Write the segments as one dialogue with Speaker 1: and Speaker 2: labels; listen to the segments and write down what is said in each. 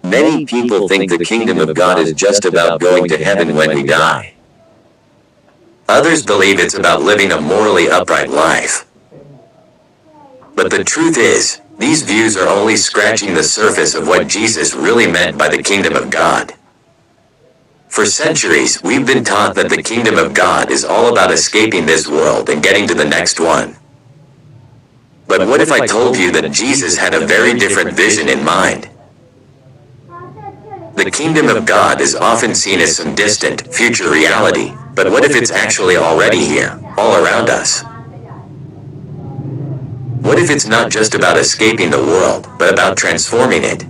Speaker 1: Many people think the kingdom of God is just about going to heaven when we die.
Speaker 2: Others believe it's about living a morally upright life. But the truth is, these views are only scratching the surface of what Jesus really meant by the kingdom of God. For centuries, we've been taught that the kingdom of God is all about escaping this world and getting to the next one. But what if I told you that Jesus had a very different vision in mind? The kingdom of God is often seen as some distant, future reality, but what if it's actually already here, all around us? What if it's not just about escaping the world, but about transforming it?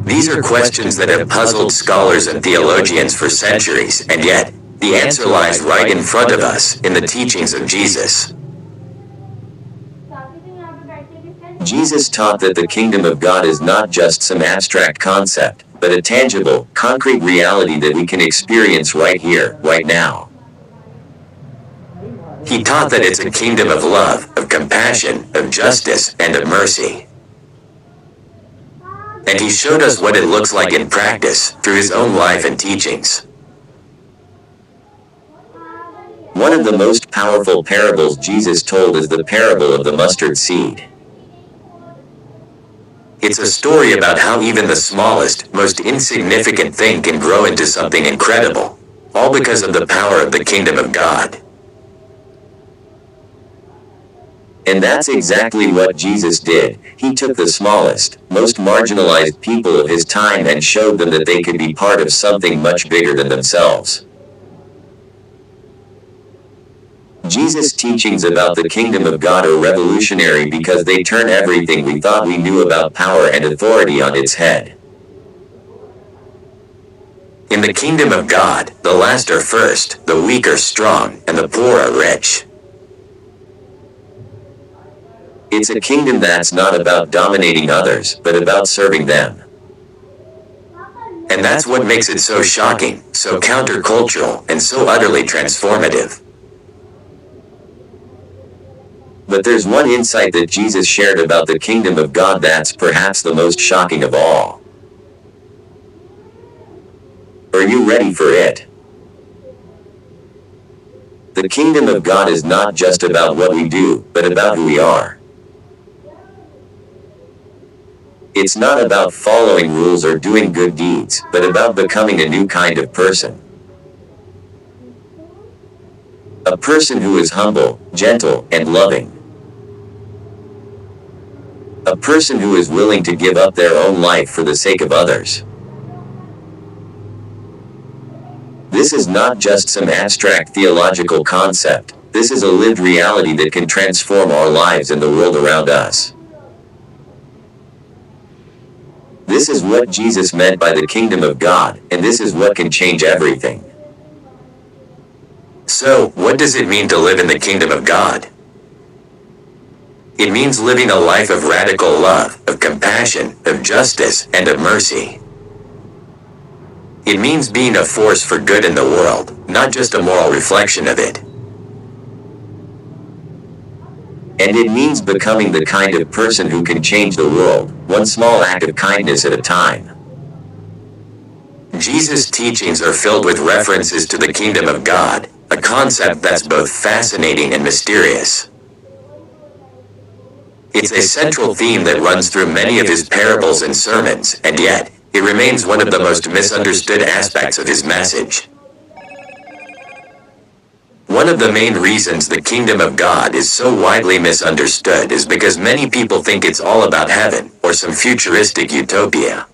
Speaker 2: These are questions that have puzzled scholars and theologians for centuries, and yet, the answer lies right in front of us, in the teachings of Jesus.
Speaker 1: Jesus taught that the kingdom of God is not just some abstract concept, but a tangible, concrete reality that we can experience right here, right now.
Speaker 2: He taught that it's a kingdom of love, of compassion, of justice, and of mercy. And he showed us what it looks like in practice, through his own life and teachings.
Speaker 1: One of the most powerful parables Jesus told is the parable of the mustard seed.
Speaker 2: It's a story about how even the smallest, most insignificant thing can grow into something incredible, all because of the power of the kingdom of God.
Speaker 1: And that's exactly what Jesus did. He took the smallest, most marginalized people of his time and showed them that they could be part of something much bigger than themselves. Jesus' teachings about the kingdom of God are revolutionary because they turn everything we thought we knew about power and authority on its head.
Speaker 2: In the kingdom of God, the last are first, the weak are strong, and the poor are rich.
Speaker 1: It's a kingdom that's not about dominating others, but about serving them.
Speaker 2: And that's what makes it so shocking, so countercultural, and so utterly transformative.
Speaker 1: But there's one insight that Jesus shared about the kingdom of God that's perhaps the most shocking of all. Are you ready for it? The kingdom of God is not just about what we do, but about who we are. It's not about following rules or doing good deeds, but about becoming a new kind of person. A person who is humble, gentle, and loving. A person who is willing to give up their own life for the sake of others. This is not just some abstract theological concept. This is a lived reality that can transform our lives and the world around us. This is what Jesus meant by the kingdom of God, and this is what can change everything.
Speaker 2: So, what does it mean to live in the kingdom of God? It means living a life of radical love, of compassion, of justice, and of mercy. It means being a force for good in the world, not just a moral reflection of it.
Speaker 1: And it means becoming the kind of person who can change the world, one small act of kindness at a time.
Speaker 2: Jesus' teachings are filled with references to the kingdom of God, a concept that's both fascinating and mysterious. It's a central theme that runs through many of his parables and sermons, and yet, it remains one of the most misunderstood aspects of his message. One of the main reasons the kingdom of God is so widely misunderstood is because many people think it's all about heaven, or some futuristic utopia.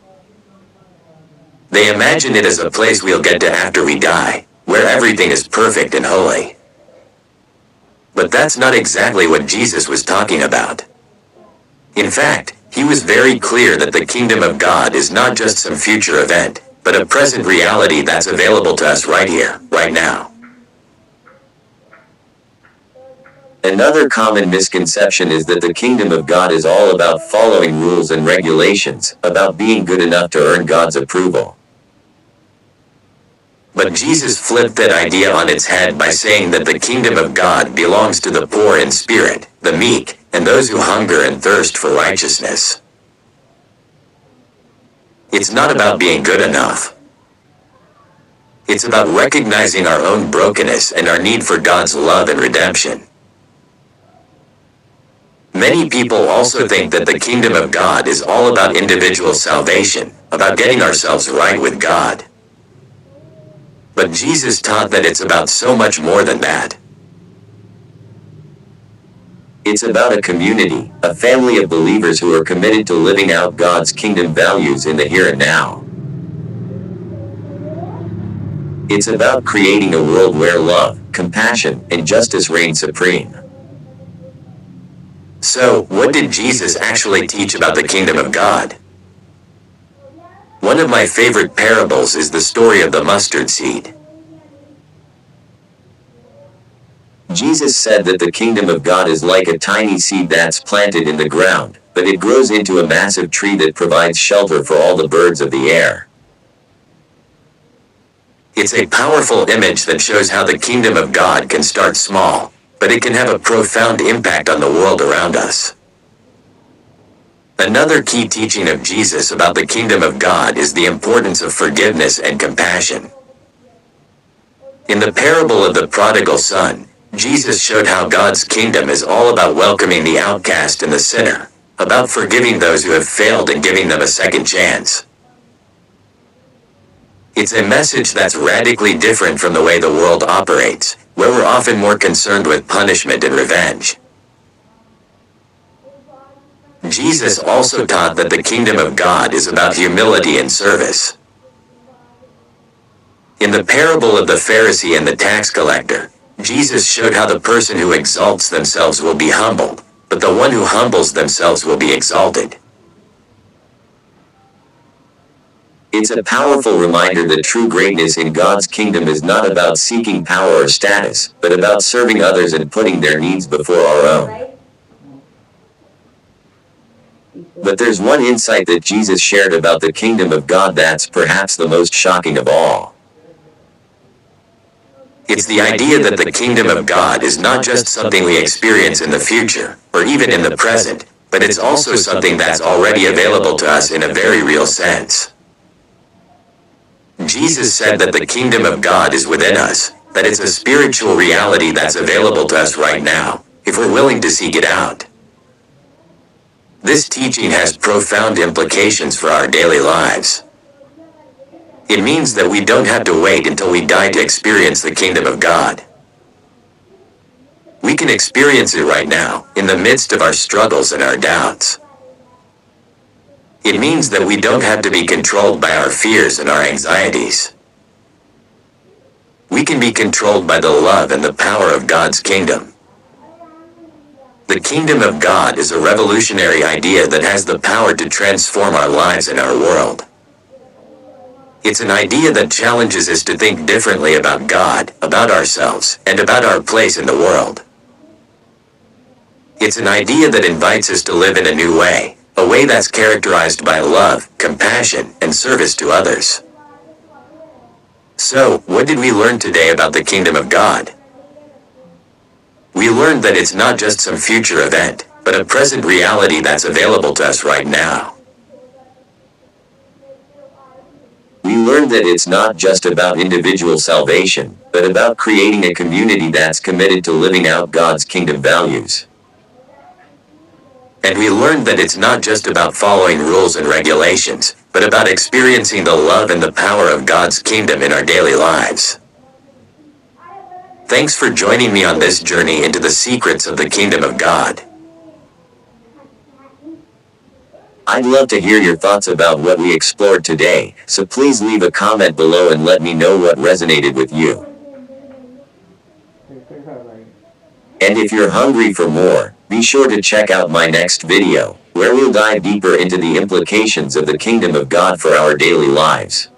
Speaker 2: They imagine it as a place we'll get to after we die, where everything is perfect and holy. But that's not exactly what Jesus was talking about. In fact, he was very clear that the kingdom of God is not just some future event, but a present reality that's available to us right here, right now.
Speaker 1: Another common misconception is that the kingdom of God is all about following rules and regulations, about being good enough to earn God's approval.
Speaker 2: But Jesus flipped that idea on its head by saying that the kingdom of God belongs to the poor in spirit, the meek, and those who hunger and thirst for righteousness. It's not about being good enough. It's about recognizing our own brokenness and our need for God's love and redemption. Many people also think that the kingdom of God is all about individual salvation, about getting ourselves right with God. But Jesus taught that it's about so much more than that.
Speaker 1: It's about a community, a family of believers who are committed to living out God's kingdom values in the here and now. It's about creating a world where love, compassion, and justice reign supreme.
Speaker 2: So, what did Jesus actually teach about the kingdom of God? One of my favorite parables is the story of the mustard seed.
Speaker 1: Jesus said that the kingdom of God is like a tiny seed that's planted in the ground, but it grows into a massive tree that provides shelter for all the birds of the air.
Speaker 2: It's a powerful image that shows how the kingdom of God can start small, but it can have a profound impact on the world around us. Another key teaching of Jesus about the kingdom of God is the importance of forgiveness and compassion. In the parable of the prodigal son, Jesus showed how God's kingdom is all about welcoming the outcast and the sinner, about forgiving those who have failed and giving them a second chance. It's a message that's radically different from the way the world operates, where we're often more concerned with punishment and revenge. Jesus also taught that the kingdom of God is about humility and service. In the parable of the Pharisee and the tax collector, Jesus showed how the person who exalts themselves will be humbled, but the one who humbles themselves will be exalted.
Speaker 1: It's a powerful reminder that true greatness in God's kingdom is not about seeking power or status, but about serving others and putting their needs before our own. But there's one insight that Jesus shared about the kingdom of God that's perhaps the most shocking of all.
Speaker 2: It's the idea that the kingdom of God is not just something we experience in the future, or even in the present, but it's also something that's already available to us in a very real sense. Jesus said that the kingdom of God is within us, that it's a spiritual reality that's available to us right now, if we're willing to seek it out. This teaching has profound implications for our daily lives. It means that we don't have to wait until we die to experience the kingdom of God. We can experience it right now, in the midst of our struggles and our doubts. It means that we don't have to be controlled by our fears and our anxieties. We can be controlled by the love and the power of God's kingdom. The kingdom of God is a revolutionary idea that has the power to transform our lives and our world. It's an idea that challenges us to think differently about God, about ourselves, and about our place in the world. It's an idea that invites us to live in a new way, a way that's characterized by love, compassion, and service to others. So, what did we learn today about the kingdom of God? We learned that it's not just some future event, but a present reality that's available to us right now.
Speaker 1: We learned that it's not just about individual salvation, but about creating a community that's committed to living out God's kingdom values.
Speaker 2: And we learned that it's not just about following rules and regulations, but about experiencing the love and the power of God's kingdom in our daily lives. Thanks for joining me on this journey into the secrets of the kingdom of God.
Speaker 1: I'd love to hear your thoughts about what we explored today, so please leave a comment below and let me know what resonated with you. And if you're hungry for more, be sure to check out my next video, where we'll dive deeper into the implications of the kingdom of God for our daily lives.